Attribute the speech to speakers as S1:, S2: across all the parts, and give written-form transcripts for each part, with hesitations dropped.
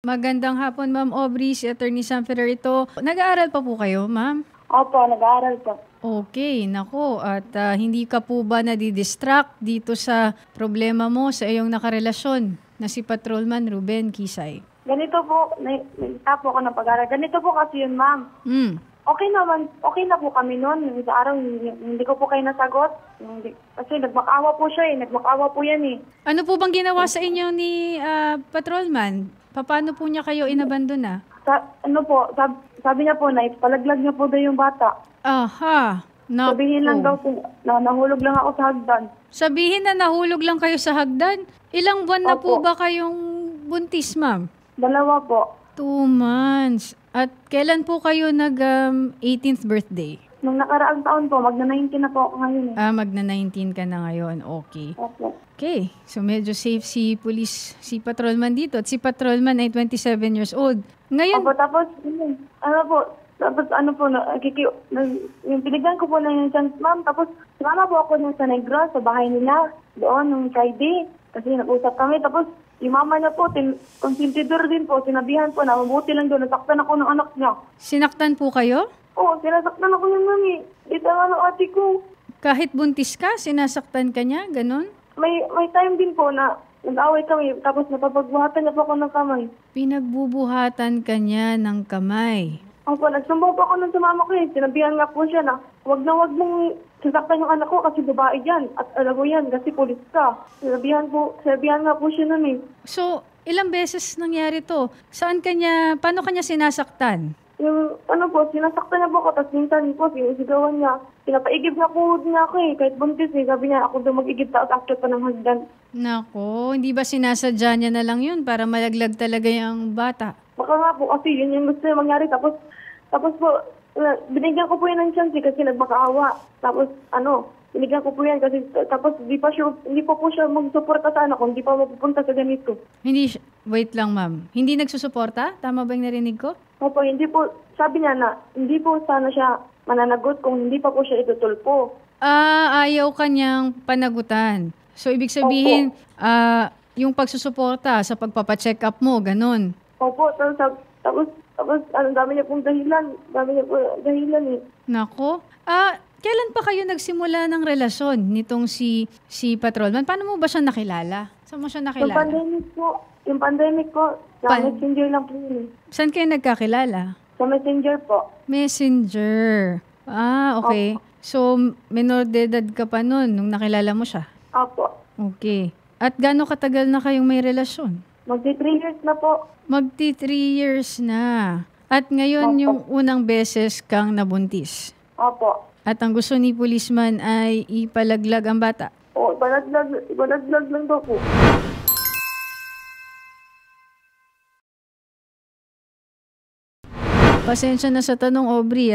S1: Magandang hapon, Ma'am Aubrey. Si Attorney Sam Ferrerito. Nag-aaral pa po kayo, ma'am?
S2: Opo, nag-aaral po.
S1: Okay, nako. At hindi ka po ba nadidistract dito sa problema mo sa iyong nakarelasyon na si Patrolman Ruben Kisay?
S2: Ganito po, nagtapo ako ng pag-aaral. Ganito po kasi yun, ma'am. Okay naman, okay na po kami noon. Sa araw, hindi ko po kayo nasagot. Kasi nagmakaawa po siya nagmakaawa po yan
S1: Ano po bang ginawa sa inyo ni Patrolman? Paano po niya kayo inabandona?
S2: Sabi niya po na ipalaglag niya po daw yung bata.
S1: Aha. Naku.
S2: Sabihin lang daw po, na nahulog lang ako sa hagdan.
S1: Sabihin na nahulog lang kayo sa hagdan? Ilang buwan na po
S2: Opo.
S1: ba kayong buntis, ma'am?
S2: 2 po.
S1: 2 months. At kailan po kayo nag 18th birthday?
S2: Nung nakaraang taon po, magna-19 na po ako ngayon
S1: Magna-19 ka na ngayon. Okay.
S2: Opo.
S1: Okay. So medyo safe si Patrolman dito. At si Patrolman ay 27 years old. Ngayon,
S2: Opo, tapos, yung pinigyan ko po na yung chance, ma'am, tapos sumama po ako sa Negros, sa bahay nila, doon, nung Friday, kasi nag-usap kami, tapos yung mama niya po, konsentidor din po, sinabihan po na mabuti lang doon, nasaktan ako ng anak niya.
S1: sinaktan po kayo?
S2: Oo, sinasaktan ako ng mami. Dito nga ng ate ko.
S1: Kahit buntis ka, sinasaktan ka niya? Ganon?
S2: May time din po na nag-away kami, tapos napapagbuhatan niya po ako ng kamay.
S1: Pinagbubuhatan ka niya ng kamay.
S2: Opo, nagsumbaw po ako ng sumama ko Sinabihan nga po siya na wag mong sasaktan yung anak ko kasi babae yan. At alam mo yan kasi pulis ka. Sinabihan nga po siya nun
S1: So, ilang beses nangyari to? Paano kanya sinasaktan?
S2: Yung sinasaktan niya po ako, tapos minsan po, sinisigawan niya. Pinapaigib na po niya ako kahit buntis Sabi niya, ako daw mag-igib, tapos after pa ng hagdan.
S1: Nako, hindi ba sinasadya niya na lang yun para malaglag talaga yung bata?
S2: Baka nga po, kasi yun yung gusto niya mangyari. Tapos po, binigyan ko po yan ng chance kasi nagmakaawa. Tapos, binigyan ko po yan kasi tapos hindi pa po siya magsuporta sa anak ko, hindi pa mapupunta sa ganito.
S1: Wait lang, ma'am. Hindi nagsusuporta? Tama ba yung narinig ko?
S2: Opo, hindi po, sabi niya na, hindi po sana siya mananagot kung hindi pa po siya itutulpo.
S1: Ayaw kanyang panagutan. So, ibig sabihin, yung pagsusuporta sa pagpapacheck up mo, ganon.
S2: Opo, tapos, dami niya pong dahilan.
S1: Nako. Kailan pa kayo nagsimula ng relasyon nitong si Patrolman? Paano mo ba siya nakilala? Saan mo siya nakilala?
S2: Yung pandemic po, sa Messenger lang po yun.
S1: Saan kayo nagkakilala?
S2: Sa Messenger po.
S1: Messenger. Okay.
S2: Opo.
S1: So, menor de edad ka pa nun nung nakilala mo siya?
S2: Opo.
S1: Okay. At gaano katagal na kayong may relasyon?
S2: Magti 3 years na po.
S1: Magti 3 years na. At ngayon
S2: Opo.
S1: yung unang beses kang nabuntis.
S2: Opo.
S1: At ang gusto ni policeman ay ipalaglag ang bata.
S2: Oo, ibalaglag lang daw po.
S1: Pasensya na sa tanong, Aubrey,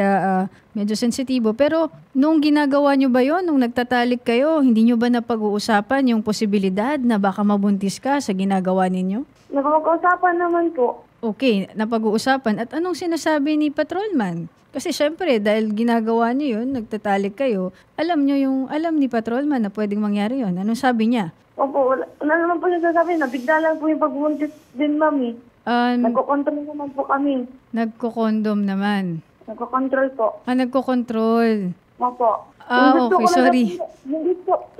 S1: medyo sensitibo. Pero nung ginagawa nyo ba yon, nung nagtatalik kayo, hindi nyo ba napag-uusapan yung posibilidad na baka mabuntis ka sa ginagawa ninyo?
S2: Nagpag-usapan naman po.
S1: Okay, napag-uusapan. At anong sinasabi ni Patrolman? Kasi syempre, dahil ginagawa nyo yun, nagtatalik kayo, alam ni Patrolman na pwedeng mangyari yun. Anong sabi niya?
S2: Opo, wala naman po siya sasabihin. Nabigla lang po yung pagbuntis din, mami. Nagkocontrol naman po kami.
S1: Nagko-condom naman.
S2: Nagkocontrol po.
S1: Nagko-control.
S2: Opo.
S1: Okay, sorry.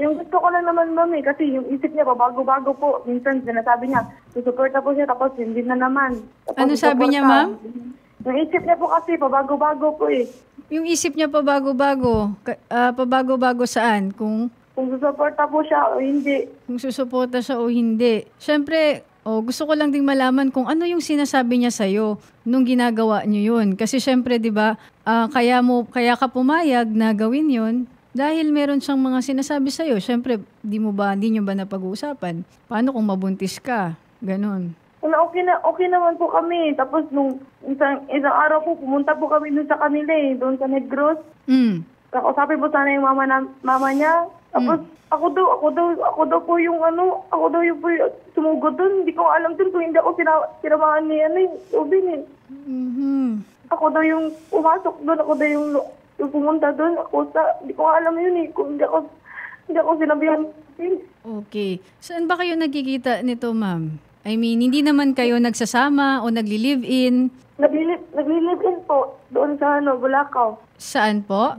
S2: Yung gusto ko lang naman, mami, kasi yung isip niya, bago-bago po. Minsan, sinasabi niya, susuporta po siya, tapos hindi na naman. Tapos
S1: Ano sabi niya, ma'am?
S2: Yung isip niya po kasi, pabago-bago po
S1: Yung isip niya pabago-bago. Pabago-bago saan? Kung
S2: susuporta po siya o hindi.
S1: Kung susuporta siya o hindi. Siyempre, gusto ko lang ding malaman kung ano yung sinasabi niya sa'yo nung ginagawa niyo yun. Kasi siyempre, di ba, kaya ka pumayag na gawin yun dahil meron siyang mga sinasabi sa'yo. Siyempre, di niyo ba napag-uusapan? Paano kung mabuntis ka? Ganon.
S2: Okay naman po kami. Tapos nung isang araw po, pumunta po kami doon sa kanila doon sa Negros. Kausapin po sana yung mama niya. Tapos ako daw po yung sumugod doon. Hindi ko alam doon kung hindi ako sinamahan niya Ubin Ako daw yung pumasok doon. Ako daw yung pumunta doon. Hindi ko alam yun kung hindi ako sinabihan.
S1: Okay. Saan ba kayo nagkikita nito, ma'am? I mean, hindi naman kayo nagsasama o nagli-live-in.
S2: Nagli-live-in po doon sa Bulacau.
S1: Saan po?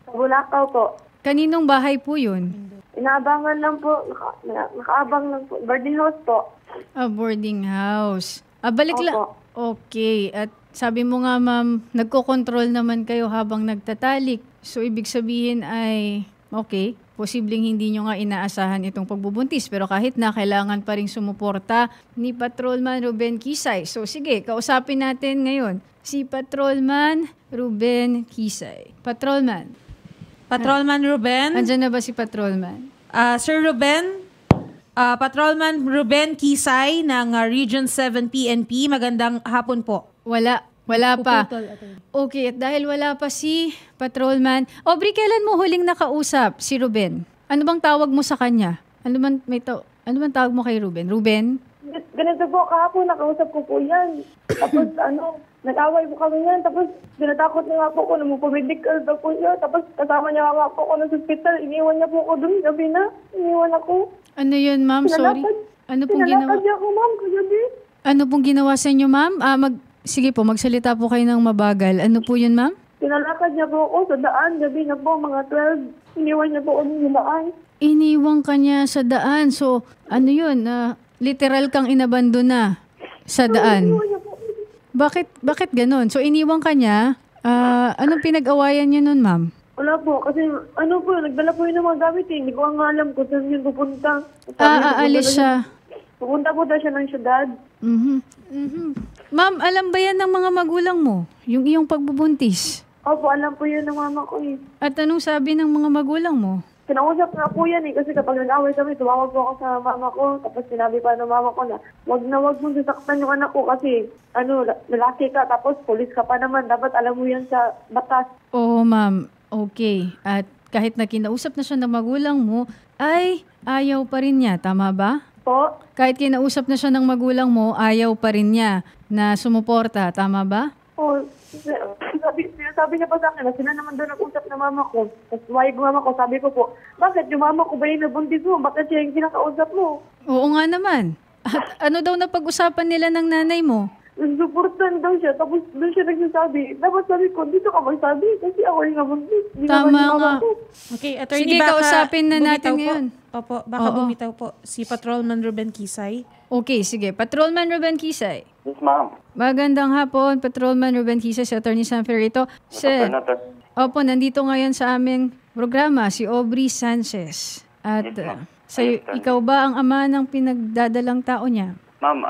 S2: Sa Bulacau po.
S1: Kaninong bahay po yun?
S2: Inaabangan lang po. Nakaabang lang po. Boarding house po.
S1: Boarding house. Balik lang.
S2: Opo.
S1: Okay. At sabi mo nga, ma'am, nagko-control naman kayo habang nagtatalik. So, ibig sabihin ay, okay, posibleng hindi nyo nga inaasahan itong pagbubuntis. Pero kahit na, kailangan pa rin sumuporta ni Patrolman Ruben Kisay. So, sige, kausapin natin ngayon si Patrolman Ruben Kisay. Patrolman.
S3: Patrolman Ruben?
S1: Andyan na ba si Patrolman?
S3: Sir Ruben? Patrolman Ruben Kisay ng Region 7 PNP. Magandang hapon po.
S1: Wala pa. Okay, at dahil wala pa si Patrolman, Aubrey, kailan mo huling nakausap si Ruben? Ano bang tawag mo sa kanya? Ano bang tawag mo kay Ruben? Ruben?
S2: Ganito po, kahapon nakausap ko po yan. Tapos nag-away po kami yan. Tapos dinatakot niya nga po ako na magpamedical daw po siya. Tapos kasama niya nga po ako sa hospital. Iniwan niya po ako doon gabi na. Iniwan ako.
S1: Ano yun, ma'am? Sorry. Ano pong ginawa?
S2: Sinalakad niya ako, ma'am, kagabi.
S1: Ano pong ginawa sa inyo, ma'am? Sige po, magsalita po kayo ng mabagal. Ano po yun, ma'am?
S2: Sinalakad niya po ako sa daan. Gabi na po, mga 12. Iniwan niya po ako sa daan.
S1: Iniwang ka niya sa daan. So, ano yun? Literal kang inabandon na sa daan.
S2: Iniwan niya po.
S1: Bakit ganun? So, iniwang ka niya. Anong pinag-awayan niya nun, ma'am?
S2: Wala po, kasi nagdala po yun ng mga gamit eh. Hindi ko nga alam kung saan yun pupunta.
S1: Aalis siya.
S2: Pupunta po daw siya ng syudad.
S1: Ma'am, alam ba yan ng mga magulang mo? Yung iyong pagbubuntis?
S2: Opo, alam po yun ng mama ko eh.
S1: At anong sabi ng mga magulang mo?
S2: Kinausap nga po yan eh, kasi kapag nag-away kami, tumawag po ako sa mama ko. Tapos sinabi pa ng mama ko na, wag mong sasaktan yung anak ko kasi, lalaki ka, tapos pulis ka pa naman. Dapat alam mo yan sa batas.
S1: Oo, ma'am. Okay. At kahit na kinausap na siya ng magulang mo, ay ayaw pa rin niya. Tama ba?
S2: Po?
S1: Kahit kinausap na siya ng magulang mo, ayaw pa rin niya na sumuporta. Tama ba?
S2: Oo. Sabi niya pa sa akin na sila naman doon nag-usap na mama ko. Tapos mayag mama ko, sabi ko po, bakit yung mama ko ba yung nabuntis mo? Bakit siya yung kinakausap mo?
S1: Oo nga naman. At ano daw na pag-usapan nila ng nanay mo?
S2: Nagsuportan daw siya, tapos doon siya nagsasabi. Dapat sabi ko, dito ka magsabi kasi ako yung nabuntis. Di
S1: Tama
S2: naman yung
S1: nga.
S2: mama ko.
S3: Okay, attorney,
S1: Sige,
S3: baka
S1: kausapin na natin
S3: bumitaw
S1: ngayon.
S3: Po. Opo, baka
S1: Oo.
S3: bumitaw po si Patrolman Ruben Kisay.
S1: Okay, sige. Patrolman Ruben Kisay.
S4: Yes, ma'am.
S1: Magandang hapon, Patrolman Ruben Kisay, si Atty. Sam Ferrito. Sir, opo, nandito ngayon sa aming programa si Aubrey Sanchez. At
S4: Yes, ma'am.
S1: ikaw ba ang ama ng pinagdadalang tao niya?
S4: Ma'am,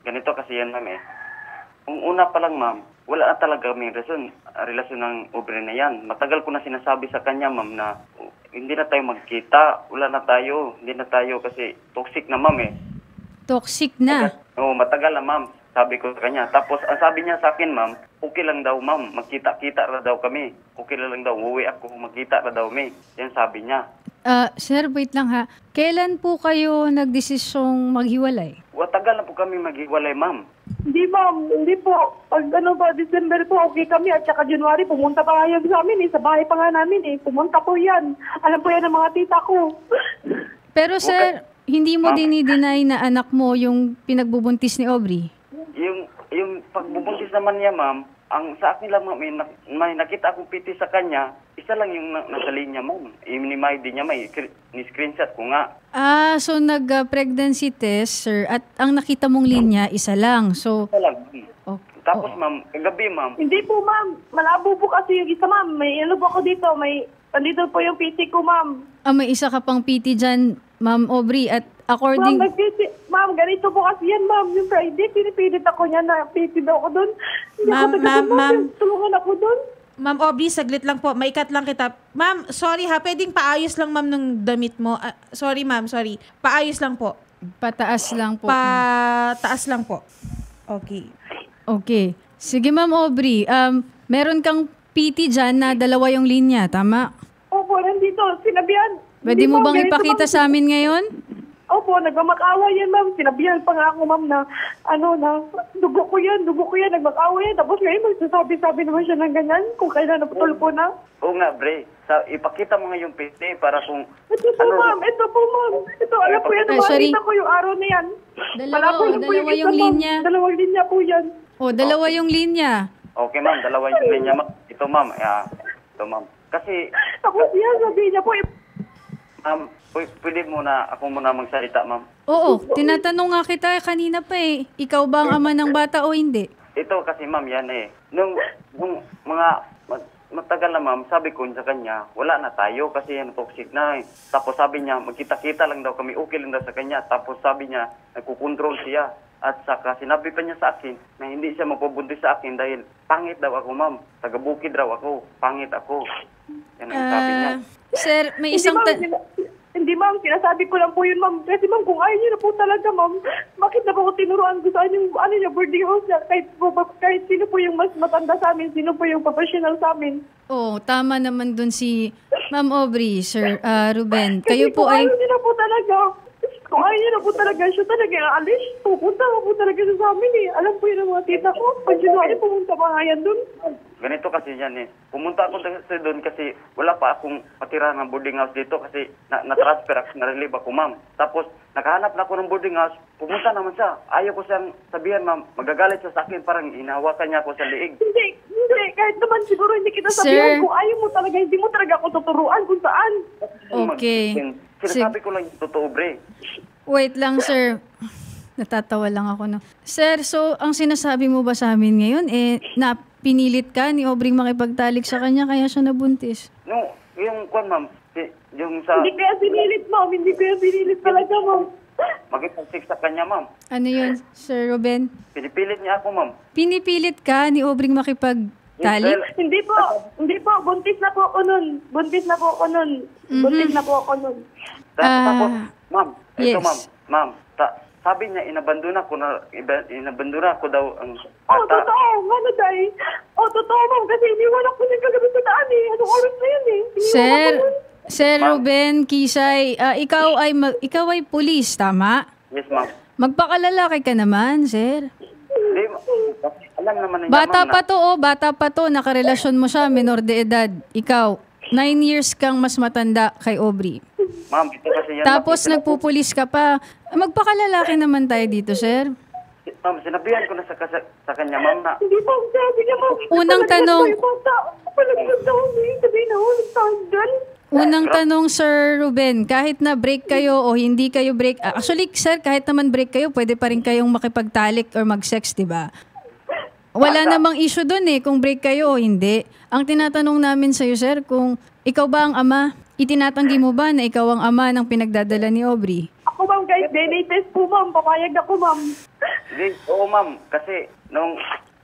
S4: ganito kasi yan, ma'am eh. Kung una pa lang, ma'am, wala na talaga may relasyon ng Aubrey na yan. Matagal ko na sinasabi sa kanya, ma'am, na hindi na tayo magkita. Wala na tayo. Hindi na tayo kasi toxic na, ma'am eh.
S1: Toxic na.
S4: Oo, matagal na, ma'am. Sabi ko sa kanya. Tapos, ang sabi niya sa akin, ma'am, okay lang daw, ma'am. Magkita-kita na daw kami. Okay lang daw. Uwi ako. Magkita na daw kami. Yan sabi niya.
S1: Sir, wait lang ha. Kailan po kayo nagdesisyong maghiwalay?
S4: Tagal na po kami maghiwalay, ma'am.
S2: Hindi ma'am, hindi po. Pag December po, okay kami. At saka January, pumunta pa nga yan sa amin eh. Sa bahay pa nga namin eh. Pumunta po yan. Alam po yan ng mga tita ko.
S1: Pero sir, hindi mo dinideny na anak mo yung pinagbubuntis ni Aubrey?
S4: Yung pagbubuntis naman niya, ma'am, ang sa akin lang, ma'am, may nakita akong piti sa kanya, isa lang yung nasa linya, ma'am. Minimay din niya, may ni-screenshot ko nga.
S1: So nag-pregnancy test, sir, at ang nakita mong linya, isa lang. So,
S4: Isa lang, ma'am.
S1: okay.
S4: Tapos, ma'am, kagabi, ma'am,
S2: Hindi po ma'am. Malabo po kasi yung isa ma'am. May ano po ako dito. Andito po yung PT ko ma'am.
S1: May isa ka pang PT dyan, Ma'am Aubrey, at according...
S2: Ma'am, ganito po kasi yan ma'am. Yung Friday, pinipilit ako niya na PT daw ako doon. Hindi
S3: Ma'am,
S2: ako taga-
S3: ma'am.
S2: Tulungan ako doon.
S3: Ma'am Aubrey, saglit lang po. Maikat lang kita. Ma'am, sorry ha. Pwedeng paayos lang, ma'am, ng damit mo. Sorry, ma'am. Sorry. Paayos lang po.
S1: Pataas lang po.
S3: Pataas lang po. Okay.
S1: Okay. Sige, Ma'am Aubrey. Meron kang PT dyan na dalawa yung linya, tama?
S2: Opo, nandito. Sinabihan.
S1: Pwede
S2: Hindi,
S1: mo
S2: ma'am,
S1: bang
S2: ganito,
S1: ipakita
S2: ma'am.
S1: sa amin ngayon?
S2: Opo, nagmamakaawa yan, ma'am. Sinabihan pa nga ako, ma'am, na dugo ko yan, nagmakaawa yan. Tapos ngayon, magsasabi-sabi naman siya ng ganyan kung kailan naputulpo na.
S4: Oo nga, Bre. Ipakita mo nga yung PT para kung...
S2: Ito po, ma'am. Ito, alam po yan.
S1: sorry.
S2: Nakita ko yung araw na yan.
S1: Dalawa yung linya.
S2: Dalawang linya po yan.
S1: Dalawa yung linya.
S4: Okay, ma'am. Dalawa yung linya, ma'am. Ito, ma'am. Ito, ma'am. Kasi...
S2: Tapos yan, sabi niya po,
S4: Ma'am, pwede muna, ako muna magsalita, ma'am.
S1: Oo, tinatanong nga kita kanina pa eh. Ikaw ba ang ama ng bata o hindi?
S4: Ito kasi, ma'am, yan eh. Nung matagal na, ma'am, sabi ko sa kanya, wala na tayo kasi yan toxic na eh. Tapos sabi niya, magkita-kita lang daw kami, okay lang daw sa kanya. Tapos sabi niya, nagkukontrol siya. At saka sinabi pa niya sa akin na hindi siya magpabuntis sa akin dahil pangit daw ako, ma'am. Taga-bukid raw ako. Pangit ako. Yan ang sabi niya.
S1: Sir, may isang...
S2: Hindi, ma'am. Sinasabi ko lang po yun, ma'am. Kasi, ma'am, kung ayaw niyo na po talaga, ma'am, bakit na po ako tinuruan ko saan yung, boarding house niya? Kahit sino po yung mas matanda sa amin, sino po yung professional sa amin.
S1: Tama naman dun si Ma'am Aubrey, Sir Ruben. Kayo
S2: Kasi
S1: po
S2: kung
S1: ay...
S2: ayaw niyo na po talaga, kung ayaw niyo na po talaga, siya talaga aalis. Pupunta ka po talaga siya sa amin eh. Alam po yun ang mga tita ko. Pag sinuhay, pumunta pa nga yan dun.
S4: Ganito kasi yan eh. Pumunta ako doon kasi wala pa akong patira ng boarding house dito kasi na-transfer ako, na-relieve ako, ma'am. Tapos nakahanap na ako ng boarding house, pumunta naman siya. Ayaw ko siyang sabihan, ma'am, magagalit siya sa akin, parang inahawakan niya ako sa liig.
S2: Hindi. Kahit naman siguro hindi kita sabihan kung ayaw mo talaga, hindi mo talaga ako tuturuan kung saan.
S1: Okay.
S4: Sinasabi ko lang yung totoo, Bre.
S1: Wait lang, sir. Natatawa lang ako, no? Sir, so ang sinasabi mo ba sa amin ngayon, na pinilit ka ni Aubrey makipagtalik sa kanya kaya siya nabuntis?
S4: No, yung kwan, ma'am, yung sa...
S2: Hindi kaya pinilit, ma'am. Hindi kaya pinilit talaga, ma'am.
S4: Magipag-six sa kanya, ma'am.
S1: Ano yun, Sir Ruben?
S4: Pinipilit niya ako, ma'am.
S1: Pinipilit ka ni Aubrey makipagtalik?
S2: Hindi po. Buntis na po ako nun. Buntis na po ako nun.
S4: Tapos, ma'am, ito,
S1: yes.
S4: ma'am, sabi niya, inabandona ko daw ang bata.
S2: Totoo. Ano dahil? Totoo, ma'am. Kasi iniwan ako niya kagabi sa daan eh. Anong oras na yun eh?
S1: Sir Ruben Kisay, ikaw ay pulis, tama?
S4: Yes, ma'am.
S1: Magpakalalaki ka naman, sir.
S4: Hindi, alam naman niya,
S1: Bata
S4: ma'am,
S1: pa to, nakarelasyon mo siya, menor de edad. Ikaw, 9 years kang mas matanda kay Aubrey.
S4: Ma'am, ito kasi yan.
S1: Tapos nagpupulis ka pa. Magpakalalaki naman tayo dito, sir.
S4: Ma'am, sinabihan ko na sa kanya, ma'am, na...
S2: Hindi po. Sabi niya, ma'am.
S1: Unang tanong. Unang tanong, Sir Ruben, kahit na break kayo o hindi kayo break, actually, sir, kahit naman break kayo, pwede pa rin kayong makipagtalik or mag-sex, di ba? Wala namang issue doon kung break kayo o hindi. Ang tinatanong namin sa'yo, sir, kung ikaw ba ang ama, itinatanggi mo ba na ikaw ang ama ng pinagdadala ni Aubrey?
S2: Ako, ma'am, guys, DNA test po, ma'am. Papayag ako, ma'am.
S4: Hindi, oo, ma'am, kasi nung...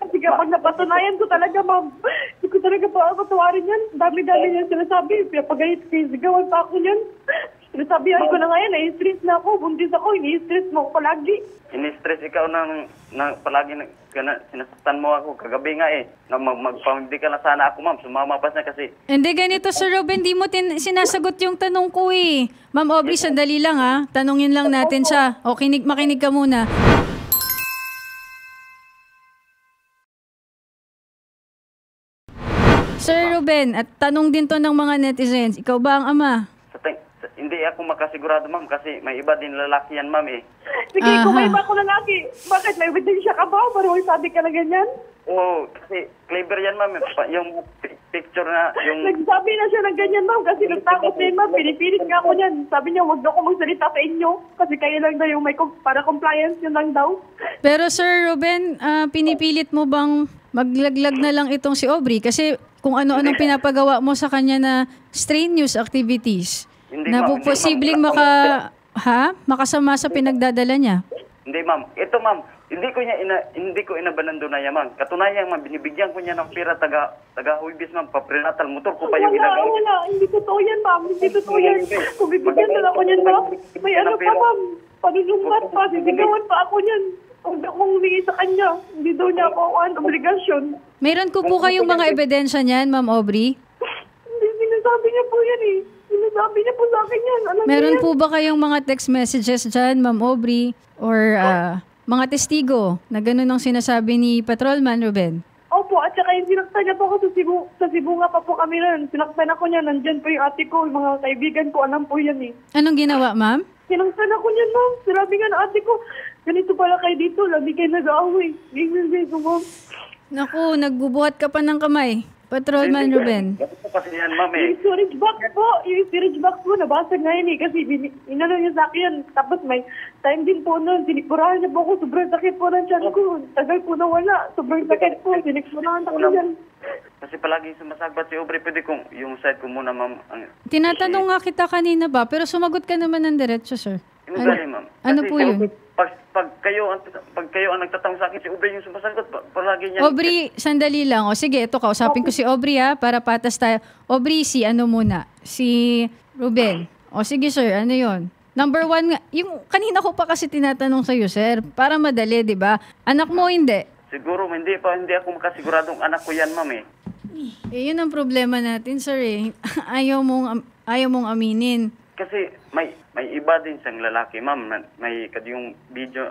S2: Sige, pag napatunayan ko talaga, ma'am, hindi ko talaga pa patawarin yan. Dami-dami niya sinasabi. Pinapagayit ko yung sigawan pa ako yan. Sinasabihan ko na ngayon, na-stress na ako. Buntis ako, ini-stress mo ako palagi.
S4: Ini-stress ikaw palagi sinasaktan mo ako. Kagabi nga na magpamindi ka na sana ako, ma'am. Sumama pa siya kasi...
S1: Hindi, ganito, Sir Ruben, di mo sinasagot yung tanong ko Ma'am Aubrey, sandali lang Tanungin lang natin siya. O, makinig ka muna. Sir Ruben, at tanong din to ng mga netizens, ikaw ba ang ama?
S4: Hindi ako makasigurado, ma'am, kasi may iba din lalaki yan, ma'am
S2: Sige, kung may iba ko lalaki, bakit may ebidensya ka ba? Parang sabi ka na ganyan?
S4: Oo, kasi clever yan, ma'am. Yung picture na, yung...
S2: Nagsabi na siya ng ganyan, ma'am, kasi nagtakot na yun, ma'am. Pinipilit nga ako niyan. Sabi niya, huwag daw ako magsalita sa inyo. Kasi kayo lang daw yung may para compliance yun lang daw.
S1: Pero Sir Ruben, pinipilit mo bang maglaglag na lang itong si Aubrey? Kasi kung ano-anong pinapagawa mo sa kanya na strenuous activities,
S4: hindi,
S1: na
S4: ma'am,
S1: posibleng makasama sa pinagdadala niya.
S4: Hindi, ma'am. Ito, ma'am, hindi ko inabanando na yan, ma'am. Katunayan, ma'am, binibigyan ko niya ng pera taga-huibis, ma'am, pa-prenatal motor ko pa yung ginagawa.
S2: Wala. Hindi totoo yan, ma'am. Hindi totoo yan. Kung bibigyan na ako niyan, ma'am, may ano pa, ma'am. Panunumbat pa. Sisigawan pa ako niyan. Huwag akong humingi sa kanya. Hindi daw niya ako ang obligasyon.
S1: Mayroon ko po kayong mga ebidensya niyan, Ma'am Aubrey?
S2: Hindi, sinasabi niya po yan Sinasabi niya po sa akin yan. Alam
S1: Meron
S2: niya.
S1: po ba kayong mga text messages dyan, Ma'am Aubrey? Or mga testigo na ganun ang sinasabi ni Patrolman Ruben?
S2: Opo, at saka yung sinaktan niya po ako sa Cebu nga pa po kami nun. Sinaktan ako niya, nandyan po yung ate ko, yung mga kaibigan ko, alam po yan eh.
S1: Anong ginawa, ma'am?
S2: Sinaktan ako niyan, ma'am. Sinabi nga na ate ko, ganito pala kayo dito, labi kayo nag-aaway. Ganyan ko, ma'am.
S1: Naku, nagbubuhat ka pa ng kamay. Patrolman Ruben.
S4: Ganito kasi yan, ma'am eh.
S2: Yung storage box po, nabasag nga yun eh, kasi inano niya sa akin. Tapos may time din po nun, sinikurahan niya po ako, sobrang sakit po ng tiyan ko. Tagal po nawala, sobrang sakit po, sinikurahan ako yan.
S4: Kasi palagi sumasagbat si Aubrey, pwede kong yung side ko muna, ma'am.
S1: Tinatanong nga kita kanina ba, pero sumagot ka naman ng diretso, sir.
S4: Ma'am.
S1: Ano
S4: Kasi
S1: po
S4: si
S1: yun?
S4: Aubrey, Pag kayo ang nagtatanong sa akin, si Aubrey yung sumasagot, palagi niya.
S1: Aubrey, sandali lang. O sige, ito kausapin ko si Aubrey para patas tayo. Aubrey, si ano muna? Si Ruben. O sige sir, ano yon? Number 1 nga, yung kanina ko pa kasi tinatanong sa'yo sir, para madali, di ba? Anak mo hindi?
S4: Siguro, hindi ako makasiguradong anak ko yan, ma'am eh.
S1: Yun ang problema natin sir eh. ayaw mong aminin.
S4: Kasi may iba din siyang lalaki, ma'am. May yung video,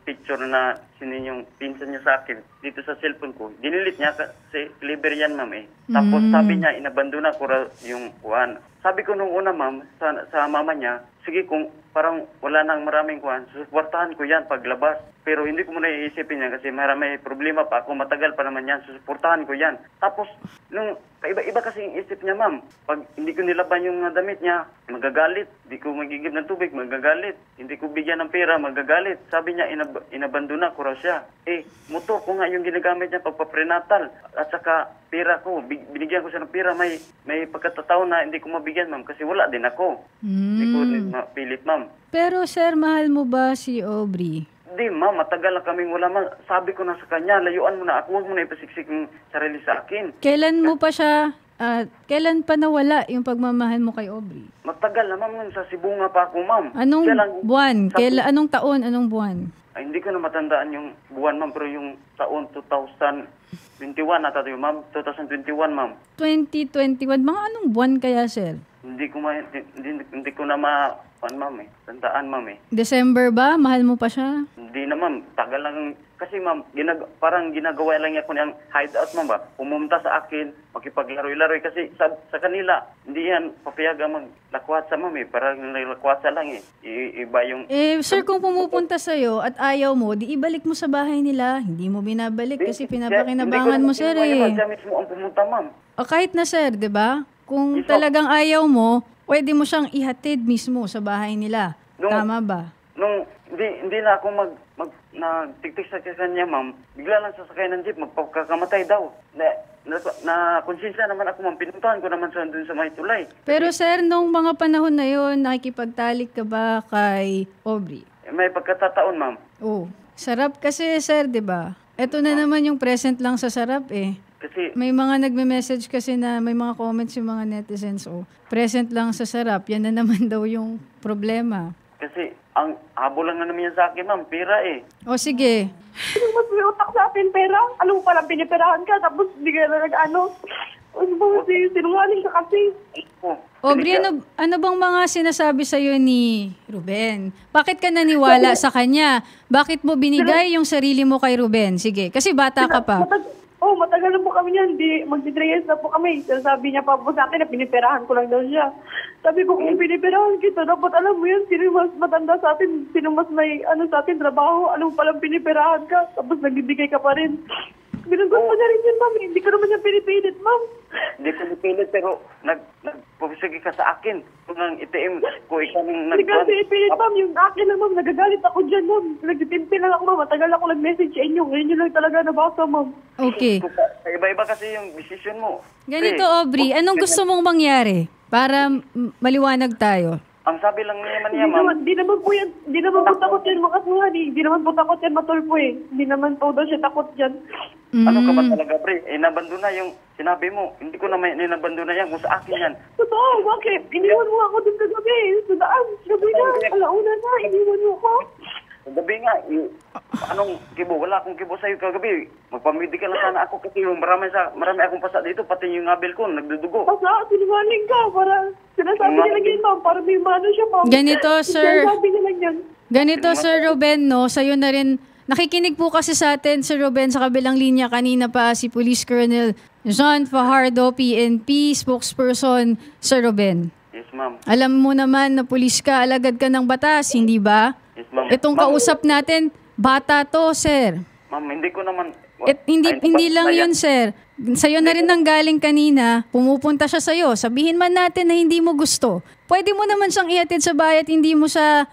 S4: picture na sinin yung pinsan niya sa akin dito sa cellphone ko. Dinilit niya kasi clever yan, ma'am eh. Tapos sabi niya, inabandona ko yung kuhan. Sabi ko nung una, ma'am, sa mama niya, sige kung parang wala nang maraming kuhan, susuportahan ko yan paglabas. Pero hindi ko muna iisipin yan kasi may problema pa ako, matagal pa naman yan, susuportahan ko yan. Tapos, nung iba kasi yung isip niya, ma'am, pag hindi ko nilaban yung damit niya, magagalit. Hindi ko magigib ng tubig, magagalit. Hindi ko bigyan ng pera, magagalit. Sabi niya, inabandona ko raw siya. Motor ko nga yung ginagamit niya pagpaprenatal. At saka, pera ko, binigyan ko siya ng pera, may pagkatataon na hindi ko mabigyan, ma'am, kasi wala din ako. Hindi ko mapilit, ma'am.
S1: Pero sir, mahal mo ba si Aubrey?
S4: Hindi, ma'am, matagal na kaming wala, ma'am. Sabi ko na sa kanya, layuan mo na ako, huwag mo na ipasiksik yung sarili sa akin.
S1: Kailan mo pa siya, kailan pa nawala yung pagmamahal mo kay Aubrey?
S4: Matagal na, ma'am, sa Cebu nga pa ako, ma'am.
S1: Anong buwan? Anong taon? Anong buwan?
S4: Ay, hindi ko na matandaan yung buwan, ma'am, pero yung taon 2021 ata yun, ma'am. 2021, ma'am.
S1: 2021. Mga anong buwan kaya, sir?
S4: Hindi ko na ma'am eh. Tandaan, ma'am eh.
S1: December ba? Mahal mo pa siya?
S4: Hindi na, ma'am. Tagal lang. Kasi, ma'am, parang ginagawa lang niya ko niyang hideout, ma'am ba? Pumunta sa akin, makipaglaro-laro. Kasi sa kanila, hindi yan papayaga maglakwatsa, ma'am eh. Parang lakwatsa lang eh. Iba yung...
S1: sir, kung pumupunta sa'yo at ayaw mo, di ibalik mo sa bahay nila. Hindi mo binabalik kasi pinapakinabangan mo, sir eh.
S4: Siya mismo ang pumunta, ma'am.
S1: O kahit na, sir, di ba? Kung talagang ayaw mo, pwede mo siyang ihatid mismo sa bahay nila. Tama ba?
S4: Hindi na ako nagtiktik sa kanya, ma'am. Bigla lang sasakay ng jeep, magpapakamatay daw. Na konsensya naman ako, ma'am. Pinuntahan ko naman doon sa may tulay.
S1: Pero sir, nung mga panahon na yon, nakikipagtalik ka ba kay Aubrey?
S4: May pagkatataon, ma'am.
S1: Oh, sarap kasi, sir, di ba? Ito na naman yung present lang sa sarap eh.
S4: Kasi
S1: may mga nagme-message kasi na may mga comments yung mga netizens, present lang sa sarap, yan na naman daw yung problema.
S4: Kasi ang habol lang na naman yan sa akin, ma'am, pera eh.
S1: O sige.
S2: Yung mas may utak sa atin pera, alam mo palang piniperahan ka, tapos hindi ka na nag-ano. Ano ba kasi, sinungaling ka kasi.
S1: Aubrey, ano bang mga sinasabi sa'yo ni Ruben? Bakit ka naniwala sa kanya? Bakit mo binigay yung sarili mo kay Ruben? Sige, kasi bata ka pa.
S2: Matagal na po kami niyan. Magti-3 years na po kami. Sabi niya pa po sa akin na piniperahan ko lang daw siya. Sabi ko, kung piniperahan kita, dapat alam mo yan, sino mas matanda sa atin, sino mas may sa atin trabaho, alam mo palang piniperahan ka, tapos nagbibigay ka pa rin. Ginagawa pa niya rin yun, ma'am. Hindi ko naman niya pinipilit, ma'am.
S4: Hindi ko pinipilit, pero nagpapasigi ka sa akin. Kung ang ITM ko, ikaw nang
S2: Hindi ka pinipilit, ma'am. Yung akin lang, ma'am. Nagagalit ako dyan, ma'am. Nagtitimpi lang ako, ma'am. Matagal ako nag-message sa inyo. Ngayon yun lang talaga nabasa, ma'am.
S1: Okay.
S4: Iba-iba kasi yung decision mo.
S1: Ganito, Aubrey, anong gusto mong mangyari para maliwanag tayo?
S4: Ang sabi lang naman niya, ma'am.
S2: Di naman po takot yan makasuhan eh. Di naman po takot yan matulpo eh. Di naman po daw siya takot dyan.
S4: Ano ka ba talaga, pre? Nabandona yung sinabi mo. Hindi ko naman nabandona yan kung sa akin yan.
S2: Totoo, bakit? Iniwan mo ako dun kagabi. Sa daan, gabi na. Alauna na, iniwan mo ako.
S4: Gabi nga, anong kibo? Wala akong kibo sa'yo kagabi. Magpamedical na sana ako kasi yung marami akong pasa dito, pati yung abil ko, nagdudugo.
S2: Pasa, sinungaling ka. Para sinasabi niya lang yan, ma'am. Para may mano siya, ma'am.
S1: Ganito, sir.
S2: Sinasabi niya lang yan.
S1: Ganito, Sir Ruben, no? Sa'yo na rin, nakikinig po kasi sa atin, Sir Ruben, sa kabilang linya kanina pa si Police Colonel John Fajardo, PNP, spokesperson, Sir Ruben.
S4: Yes, ma'am.
S1: Alam mo naman na pulis ka, alagad ka ng batas, hindi ba?
S4: Yes, ma'am.
S1: Itong kausap natin, bata to, sir.
S4: Ma'am, hindi ko naman...
S1: Hindi lang yun, sir. Sa'yo na rin nanggaling kanina, pumupunta siya sa'yo. Sabihin man natin na hindi mo gusto. Pwede mo naman siyang ihatid sa bahay at hindi mo siya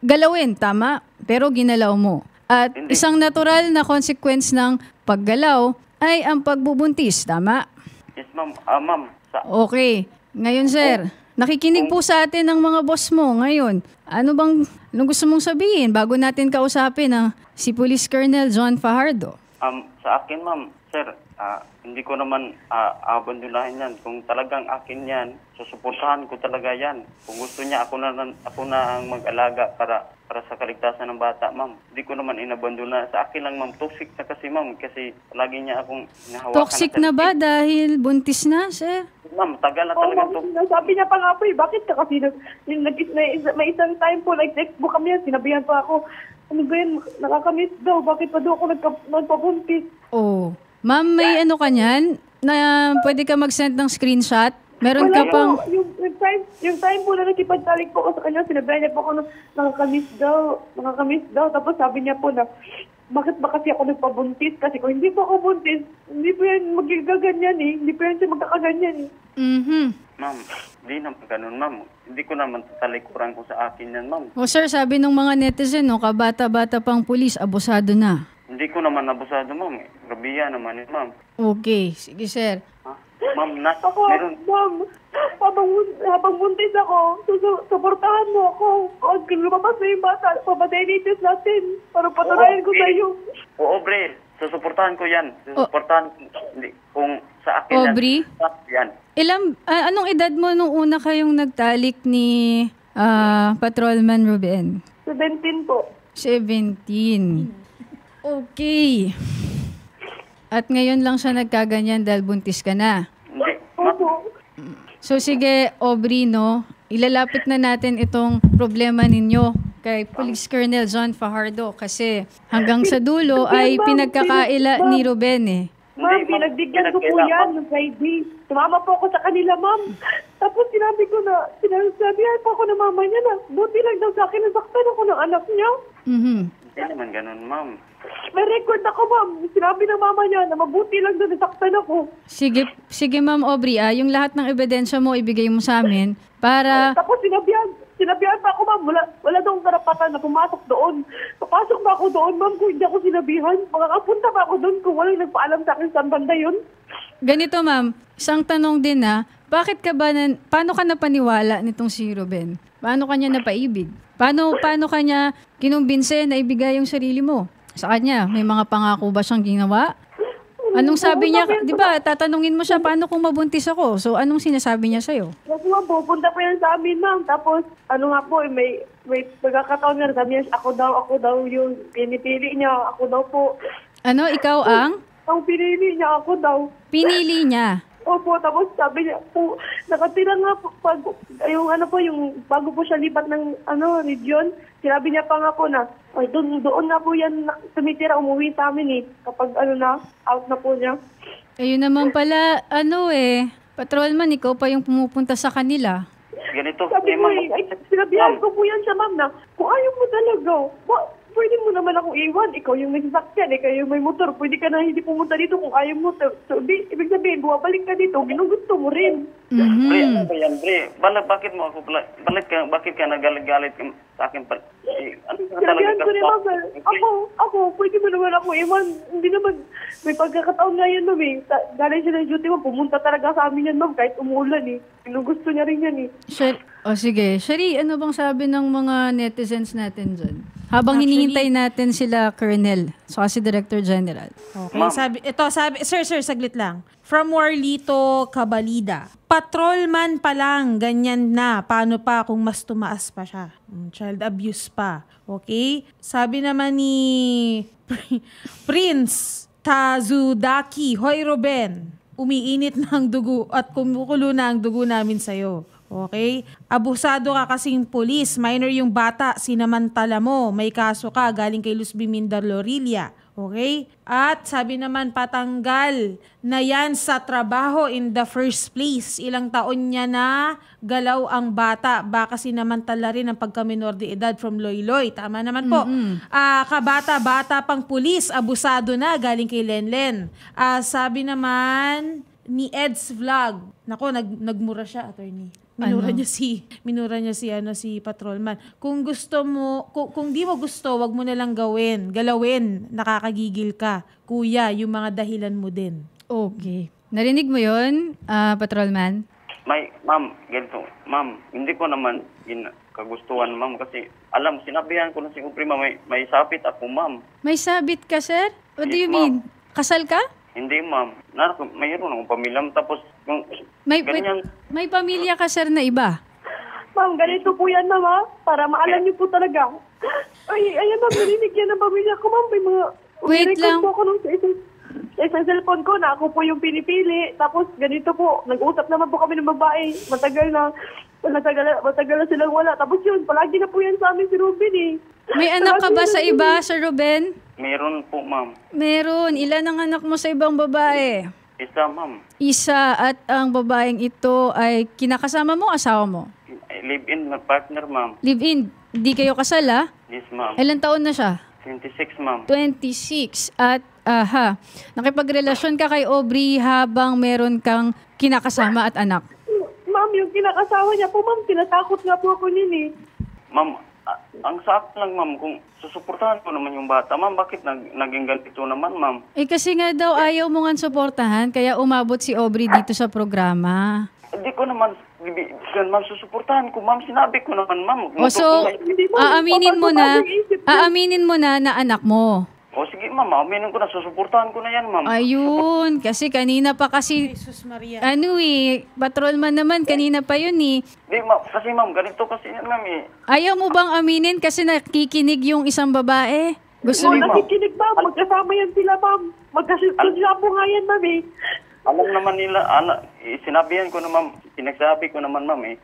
S1: galawin, tama? Pero ginalaw mo. At isang natural na consequence ng paggalaw ay ang pagbubuntis, tama?
S4: Yes, ma'am. Ma'am,
S1: Okay. Ngayon, sir, nakikinig po sa atin ng mga boss mo ngayon. Anong gusto mong sabihin bago natin kausapin si Police Colonel John Fajardo?
S4: Sa akin, ma'am, sir, hindi ko naman abandonahin yan. Kung talagang akin yan, susuportahan ko talaga yan. Kung gusto niya, ako na ang mag-alaga para sa kaligtasan ng bata, ma'am. Hindi ko naman inabandona. Sa akin lang, ma'am, toxic na kasi, ma'am. Kasi lagi niya akong nahawakan.
S1: Toxic na ba dahil buntis na, sir?
S4: Ma'am, tagal na talaga to.
S2: Sabi niya pa nga po, bakit ka kasi may isang time po, nag-text po kami yan, sinabihan pa ako, ano ba yan, nakakamiss daw, bakit pa daw ako nagpabuntis?
S1: Oh. Ma'am, may ano ka niyan na pwede ka mag-send ng screenshot? Meron ka pang...
S2: Yung time po na nakipagtalik po ako sa kanya, sinabihan niya po ako na nakakamiss daw. Tapos sabi niya po na, bakit ba kasi ako nagpabuntis? Kasi kung hindi po ako buntis, hindi po yan magigaganyan eh. Hindi po yan siya magkakaganyan eh.
S1: Mhm.
S4: Ma'am, hindi naman ganun, ma'am. Hindi ko naman tatalikuran ko sa akin yan, ma'am.
S1: O sir, sabi ng mga netizen, no, kabata-bata pang pulis, abusado na.
S4: Hindi ko naman abusado, ma'am. Gabiya naman yun, ma'am.
S1: Okay, sige sir.
S4: Ha? Ma'am, meron...
S2: Ma'am, habang buntis ako, suportahan mo ako. Kung lumabas na yung bata, pabadinitis natin. Para patunayan ko sa iyo.
S4: Oo, Bre. Susuportahan ko yan. Susuportahan kung sa akin
S1: Aubrey?
S4: yan.
S1: Anong edad mo nung una kayong nagtalik ni Patrolman Ruben?
S2: 17 po.
S1: 17. Okay. At ngayon lang siya nagkaganyan dahil buntis ka na.
S4: Hindi.
S2: Opo.
S1: So sige, Aubrey, no? Ilalapit na natin itong problema ninyo kay Police Colonel John Fajardo kasi hanggang sa dulo ay pinagkakaila ni Ruben eh.
S2: Ma'am, pinagbigyan ko po yan ng Friday. Tumama po ako sa kanila, ma'am. Tapos sinasabihan po ako ng mama niya na buti lang daw sa akin nasaktan ako ng anak niya.
S1: Mhm.
S4: Hindi naman ganun, ma'am.
S2: May record ako, ma'am. Sinabi ng mama niya na mabuti lang daw nasaktan ako.
S1: Sige Ma'am Aubrey, yung lahat ng ebidensya mo ibigay mo sa amin para
S2: Tapos sinabihan pa ako, ma'am. Wala daw karapatan na pumasok doon. Papasok ba ako doon, ma'am, kung hindi ako sinabihan? Makakapunta ba ako doon kung walang nagpaalam sa akin saan banda yun?
S1: ganito ma'am, isang tanong din paano ka napaniwala nitong si Ruben? Paano kanya napaibig? Paano kanya kinumbinse na ibigay yung sarili mo sa kanya? May mga pangako ba siyang ginawa? Anong sabi niya? Di ba, tatanungin mo siya, paano kung mabuntis ako? So, anong sinasabi niya sa'yo?
S2: Kasi ma'am, pupunta po yan sa amin, ma'am. Tapos, may pagkakataon nga, sabi niya, ako daw yung pinipili niya, ako daw po.
S1: Ano, ikaw ang?
S2: Ang pinili niya, ako daw.
S1: Pinili niya.
S2: Opo, tapos sabi niya po, nakatira nga po, yung bago po siya lipat ng, region, sinabi niya pa nga po na, ay, doon nga po yan tumitira, umuwi sa amin eh, kapag out na po niya.
S1: Ayun naman pala, patrolman, ikaw pa yung pumupunta sa kanila.
S4: Ganito.
S2: Sabi ko sinabihan ko po yan siya, ma'am, na kung ayaw mo talaga, pwede mo naman akong iwan. Ikaw yung may sasakyan, ikaw yung may motor. Pwede ka na hindi pumunta dito kung ayaw mo. So, ibig sabihin, bumabalik ka dito, ginugusto mo rin.
S1: Mhm.
S4: Bre, ano ba yan, Bre? Bakit mo ako bakit ka nagalit sa akin? Ano ka
S2: Sinabihan
S4: talaga?
S2: ko rin, ma'am, ako, pwede mo naman ako iwan. Hindi naman, may pagkakataon nga yan, ma'am, eh. Galing siya ng duty, ma'am, pumunta talaga sa amin yan, ma'am, kahit umuulan, eh. Ginugusto niya rin yan, eh.
S1: Sige. Shari, ano bang sabi ng mga netizens natin dyan? Habang
S3: Actually,
S1: hinihintay natin sila Colonel, so si Director General.
S3: Okay, sir, saglit lang. From Warlito, Cabalida. Patrolman pa lang, ganyan na. Paano pa kung mas tumaas pa siya? Child abuse pa. Okay? Sabi naman ni Prince Tazudaki, Hoy Ruben, umiinit na ang dugo at kumukulo na ang dugo namin sa'yo. Okay? Abusado ka kasing pulis, minor yung bata, sinamantala mo, may kaso ka, galing kay Luz Bimindar Lorilla. Okay? At sabi naman, patanggal na yan sa trabaho in the first place. Ilang taon niya na galaw ang bata. Baka sinamantala rin ang pagkaminor de edad from Loyloy. Tama naman po. Kabata-bata pang pulis, abusado na, galing kay Lenlen. Sabi naman ni Ed's Vlog. Nako, nagmura siya, attorney. Minura niya si patrolman. Kung gusto mo, kung di mo gusto, wag mo na lang galawin. Nakakagigil ka. Kuya, yung mga dahilan mo din.
S1: Okay. Narinig mo 'yon, patrolman?
S4: Ma'am, ganito. Ma'am, hindi ko naman kagustuhan, ma'am, kasi sinabihan ko na si Opry, ma'am, may sapit ako, ma'am.
S1: May sabit ka, sir? What do you
S4: Ma'am.
S1: mean? Kasal ka?
S4: Hindi, ma'am. Mayroon akong pamilya, tapos ganyan.
S1: May pamilya ka, sir, na iba?
S2: Ma'am, ganito po yan, ma'am, para maalam niyo po talaga. Ay, ayan, ma'am, narinig yan ang pamilya ko, ma'am. May mga...
S1: Wait lang.
S2: Po ako nung sa cellphone ko na ako po yung pinipili. Tapos ganito po, nag-usap naman po kami ng babae. Matagal na silang wala. Tapos yun, palagi na po yan sa amin si Ruben eh.
S1: May anak ka ba sa iba, Sir Ruben?
S4: Meron po, ma'am.
S1: Meron. Ilan ang anak mo sa ibang babae?
S4: Isa, ma'am.
S1: Isa. At ang babaeng ito ay kinakasama mo, asawa mo?
S4: Live-in na partner, ma'am.
S1: Live-in. Hindi kayo kasal, ha?
S4: Yes, ma'am.
S1: Ilan taon na siya?
S4: 26, ma'am.
S1: 26. At, nakipagrelasyon ka kay Aubrey habang meron kang kinakasama at anak?
S2: Ma'am, yung kinakasawa niya po, ma'am, tinatakot nga po ako nini.
S4: Ma'am, ang sakit lang, ma'am, kung susuportahan ko naman yung bata, ma'am, bakit naging ganito naman, ma'am?
S1: Kasi nga daw ayaw mo nga suportahan, kaya umabot si Aubrey dito sa programa.
S4: Hindi ko naman, ma'am, susuportahan ko, ma'am, sinabi ko naman, ma'am.
S1: So, aaminin mo na anak mo.
S4: O sige, ma'am, aminin ko na, susuportahan ko na yan, ma'am.
S1: Ayun, kasi kanina pa kasi,
S3: Jesus Maria.
S1: patrolman naman, kanina pa yun eh.
S4: Di, ma'am, kasi ma'am, ganito kasi yan, ma'am eh.
S1: Ayaw mo bang aminin kasi nakikinig yung isang babae? Gusto mo?
S2: Nakikinig, ma'am, magkasama yan sila, ma'am. Magkasama nga yan, ma'am eh.
S4: Alam naman nila, sinabihan ko na, ma'am, pinagsabi ko naman, ma'am eh.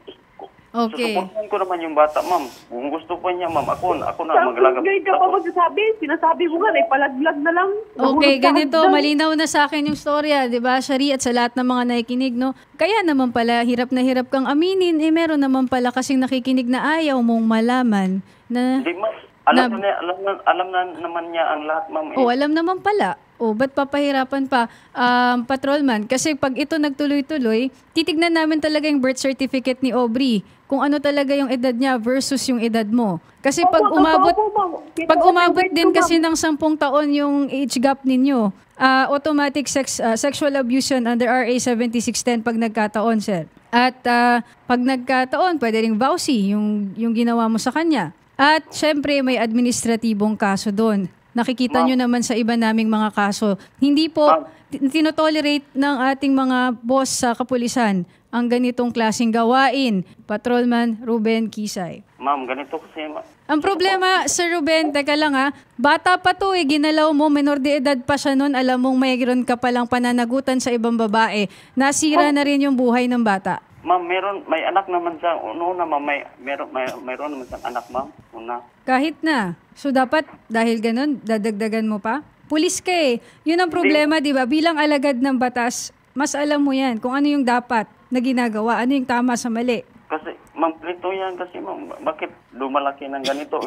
S1: Okay.
S4: Susuportahan ko naman yung bata, ma'am. Kung gusto pa niya, ma'am, ako na maglagap.
S2: Ngayon ka pa magsasabi, sinasabi mo nga, palaglag na lang.
S1: Okay, ganito, malinaw na sa akin yung storya, di ba, Shari, at sa lahat ng mga nakikinig, no? Kaya naman pala, hirap na hirap kang aminin, meron naman pala kasing nakikinig na ayaw mong malaman na...
S4: Hindi, ma'am. Alam na naman niya ang lahat, ma'am.
S1: Alam naman pala. Ba't papahirapan pa, patrolman? Kasi pag ito nagtuloy-tuloy, titignan namin talaga yung birth certificate ni Aubrey. Kung ano talaga yung edad niya versus yung edad mo. Kasi pag umabot din kasi ng 10 taon yung age gap ninyo, automatic sexual abuse yun under RA 7610 pag nagkataon, sir. At pag nagkataon, pwede ring vowsy yung ginawa mo sa kanya. At syempre, may administratibong kaso doon. Nakikita nyo naman sa iba naming mga kaso. Hindi po tinotolerate ng ating mga boss sa kapulisan ang ganitong klaseng gawain. Patrolman Ruben Kisay.
S4: Ma'am, ganito kasi, ma'am.
S1: Ang problema, Sir Ruben, teka lang bata pa to ginalaw mo, menor de edad pa siya noon, alam mong mayroon ka palang pananagutan sa ibang babae. Nasira na rin yung buhay ng bata.
S4: Ma'am, may anak naman siya. Una, ma'am, mayroon naman siyang anak, ma'am. Una.
S1: Kahit na. So dapat, dahil ganun, dadagdagan mo pa? Pulis ka eh. Yun ang problema, di ba? Bilang alagad ng batas, mas alam mo yan kung ano yung dapat na ginagawa, ano yung tama sa mali.
S4: Kasi, ma'am, ganito yan kasi, ma'am, bakit lumalaki ng ganito?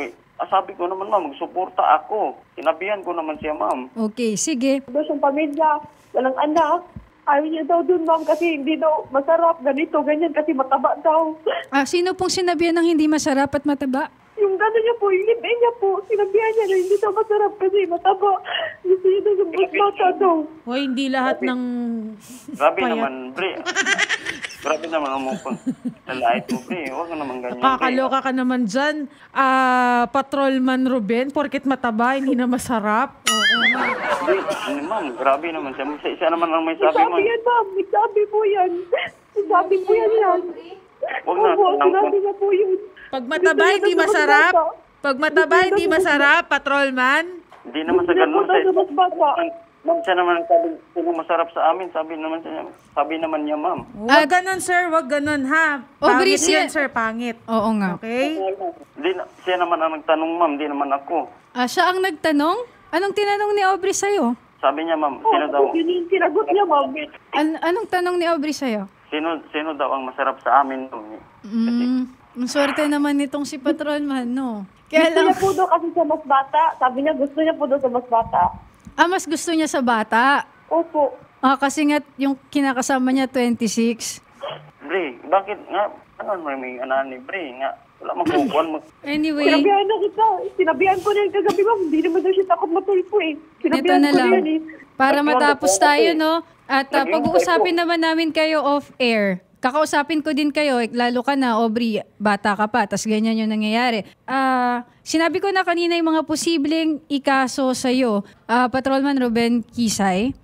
S4: Sabi ko naman, ma'am, magsuporta ako. Sinabihan ko naman siya, ma'am.
S1: Okay, sige.
S2: Doon siyang pamilya, walang anak. Ayaw niya daw dun, ma'am, kasi hindi daw masarap, ganito, ganyan, kasi mataba daw.
S1: Sino pong sinabihan ng hindi masarap at mataba?
S2: Yung gano'n niya po, yung live-in niya po, sinabihan niya na hindi daw masarap kasi mataba. Gusto niya daw yung bata daw.
S3: Hoy, hindi lahat ng...
S4: Grabe naman, Bre. Grabe naman ang mukha. Lalait mo, pre. Huwag ka naman ganyan.
S3: Kakaloka ka naman dyan. Patrolman Ruben, porket mataba, hindi na masarap.
S4: Hindi, ma'am. Grabe naman siya. Isa naman ang may sabi,
S2: Sabi
S4: ma'am.
S2: yan, ma'am. Sabi po yan. Sabi po yan.
S4: Huwag na.
S2: Opo, sinabi na po yun.
S3: Pag mataba, hindi masarap. Pag mataba, hindi masarap, patrolman.
S4: Hindi naman sa
S2: Gusto
S4: ganun.
S2: niya po daw sa mas bata.
S4: Ma'am, siya naman ang sabi, sino masarap sa amin. Sabi naman niya, ma'am.
S3: Huwag ganun, sir. Huwag ganun, ha?
S1: Aubrey,
S3: Pangit yan, sir. Pangit.
S1: Oo nga.
S3: Okay?
S4: Siya naman ang nagtanong, ma'am. Hindi naman ako.
S1: Siya ang nagtanong? Anong tinanong ni Aubrey sa'yo?
S4: Sabi niya, ma'am, sino daw?
S2: Yun yung sinagot niya, ma'am.
S1: Anong tanong ni Aubrey sa'yo?
S4: Sino daw ang masarap sa amin?
S1: Ang swerte naman nitong si Patrolman, no? Kaya
S2: Gusto
S1: lang,
S2: niya po daw kasi sa mas bata. Sabi niya gusto niya po daw sa mas bata.
S1: mas gusto niya sa bata.
S2: Opo.
S1: Kasi nga yung kinakasama niya 26.
S4: Bre, bakit nga? Ano may anan ni Bre? Nga, wala makukuhan mo.
S1: Anyway,
S2: Sinabihan na kita. Sinabihan ko na yung kagabi, ma'am. Hindi naman daw siya takot matulpo eh.
S1: ito
S2: Sinabihan
S1: na
S2: ko
S1: lang.
S2: na yan eh.
S1: Para matapos tayo, no? At
S4: Naging
S1: pag-uusapin naman namin kayo off-air. Kakausapin ko din kayo, lalo ka na, Aubrey, bata ka pa, tas ganyan yung nangyayari. Sinabi ko na kanina yung mga posibleng ikaso sa'yo, Patrolman Ruben Kisay,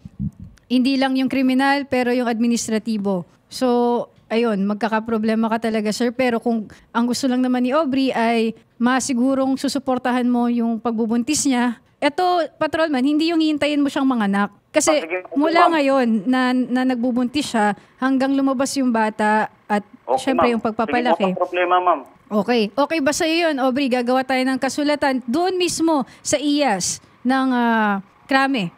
S1: hindi lang yung kriminal, pero yung administratibo. So, ayun, magkakaproblema ka talaga, sir. Pero kung ang gusto lang naman ni Aubrey ay masigurong susuportahan mo yung pagbubuntis niya, eto, Patrolman, hindi yung hihintayin mo siyang manganak. Kasi
S4: Sige,
S1: mula
S4: ma'am.
S1: ngayon na nagbubuntis siya, hanggang lumabas yung bata at syempre
S4: ma'am.
S1: yung pagpapalaki.
S4: Sige, walang problema, ma'am.
S1: Okay. Okay ba sa'yo yun, Aubrey? Gagawa tayo ng kasulatan doon mismo sa IAS ng Krame.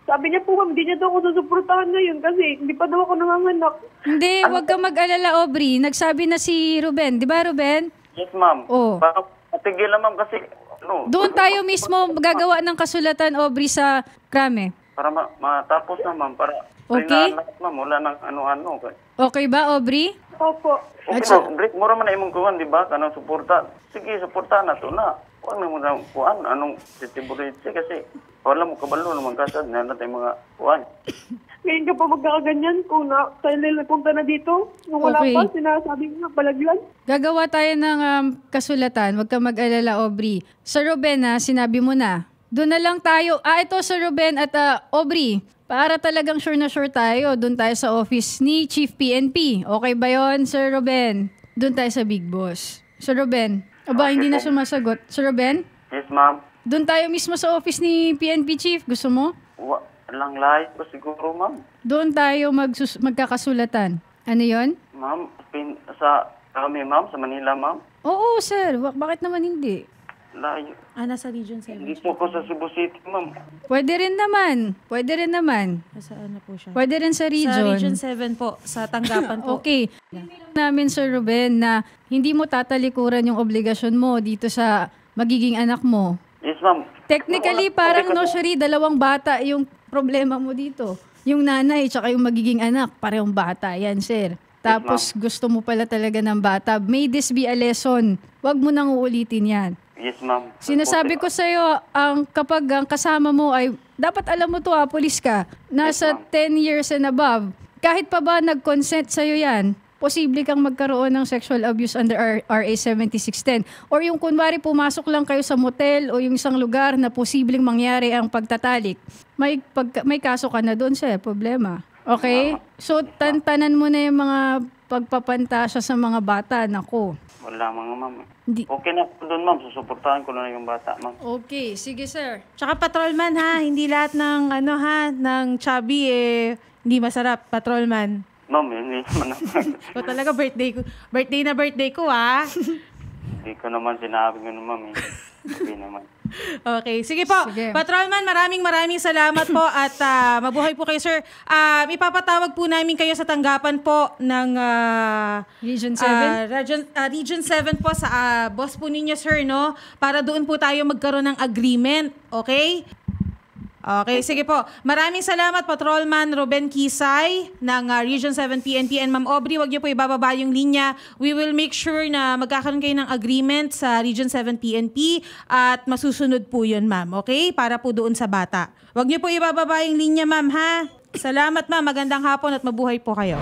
S2: Sabi niya po, ma'am, hindi niya daw ako susuportahan ngayon kasi hindi pa daw ako nanganganak.
S1: Hindi, huwag kang mag-alala, Aubrey. Nagsabi na si Ruben. Di ba, Ruben?
S4: Yes, ma'am.
S1: Oo.
S4: Baka matigil na, ma'am, kasi
S1: Doon tayo mismo gagawa ng kasulatan, Aubrey, sa Krame.
S4: para matapos na, ma'am. Para
S1: Okay.
S4: lahat, ma'am. Wala nang ano-ano.
S1: Okay ba, Aubrey?
S2: Opo.
S4: Okay, no, break, mura man na imong kuhan, di ba? Kanang suporta. Sige, suporta na to na. Huwag na mo na kuhan. Anong sitiburite kasi wala mo kabalo naman kasad na natin mga kuhan.
S2: Ngayon ka pa magkakaganyan kung punta na dito. Nung wala
S1: Okay.
S2: pa, sinasabi mo nga palagyan.
S1: Gagawa tayo ng kasulatan. Huwag kang mag-alala, Aubrey. Sir Ruben, sinabi mo na. Doon na lang tayo. Ito, Sir Ruben at Aubrey. Para talagang sure na sure tayo, doon tayo sa office ni Chief PNP. Okay ba yon, Sir Ruben? Doon tayo sa Big Boss. Sir Ruben, hindi na sumasagot. Sir Ruben,
S4: Yes, ma'am.
S1: doon tayo mismo sa office ni PNP Chief. Gusto mo?
S4: Lang lahat pa siguro, ma'am.
S1: Doon tayo magkakasulatan. Ano yon?
S4: Ma'am, sa kami, ma'am, sa Manila, ma'am.
S1: Oo, sir. Bakit naman hindi?
S4: Layo.
S3: Nasa Region 7.
S4: Hindi po ko sa Cebu City, ma'am.
S1: Pwede rin naman.
S3: Nasa ano po siya?
S1: Pwede rin sa
S3: Sa
S1: region.
S3: Region 7 po, sa tanggapan po.
S1: Okay. Namin, Sir Ruben, na hindi mo tatalikuran yung obligasyon mo dito sa magiging anak mo.
S4: Yes, ma'am.
S1: Technically, parang no, Shari, dalawang bata yung problema mo dito. Yung nanay tsaka yung magiging anak, parehong bata yan, sir. Tapos gusto mo pala talaga ng bata. May this be a lesson. Huwag mo nang uulitin yan.
S4: Yes, ma'am.
S1: Sinasabi ko sa'yo, kapag ang kasama mo ay, dapat alam mo to, pulis ka, nasa 10 years and above, kahit pa ba nag-consent sa'yo yan, posible kang magkaroon ng sexual abuse under RA 7610. Or yung kunwari pumasok lang kayo sa motel o yung isang lugar na posibleng mangyari ang pagtatalik, may kaso ka na doon, sir, problema. Okay? So, tantanan mo na yung mga pagpapantasya sa mga bata, nako.
S4: Wala mga, ma'am.
S1: Hindi.
S4: Okay na po doon, ma'am. Susuportahan ko na yung bata, ma'am.
S1: Okay, sige, sir.
S3: Tsaka patrolman ha, hindi lahat ng ng chubby hindi masarap, patrolman.
S4: Ma'am, hindi naman naman.
S3: O talaga birthday ko ha.
S4: Hindi ko naman sinabi gano'n, ma'am. Hindi naman.
S3: Okay, sige po.
S1: Sige.
S3: Patrolman, maraming salamat po at mabuhay po kayo, sir. Ipapatawag po namin kayo sa tanggapan po ng
S1: Region 7?
S3: Region 7 po sa boss po ninyo, sir, no? Para doon po tayo magkaroon ng agreement, okay? Okay, sige po. Maraming salamat, Patrolman Ruben Kisay ng Region 7 PNP. And Ma'am Aubrey, wag niyo po ibababa yung linya. We will make sure na magkakaroon kayo ng agreement sa Region 7 PNP at masusunod po yun, ma'am. Okay? Para po doon sa bata. Wag niyo po ibababa yung linya, ma'am, ha? Salamat, ma'am. Magandang hapon at mabuhay po kayo.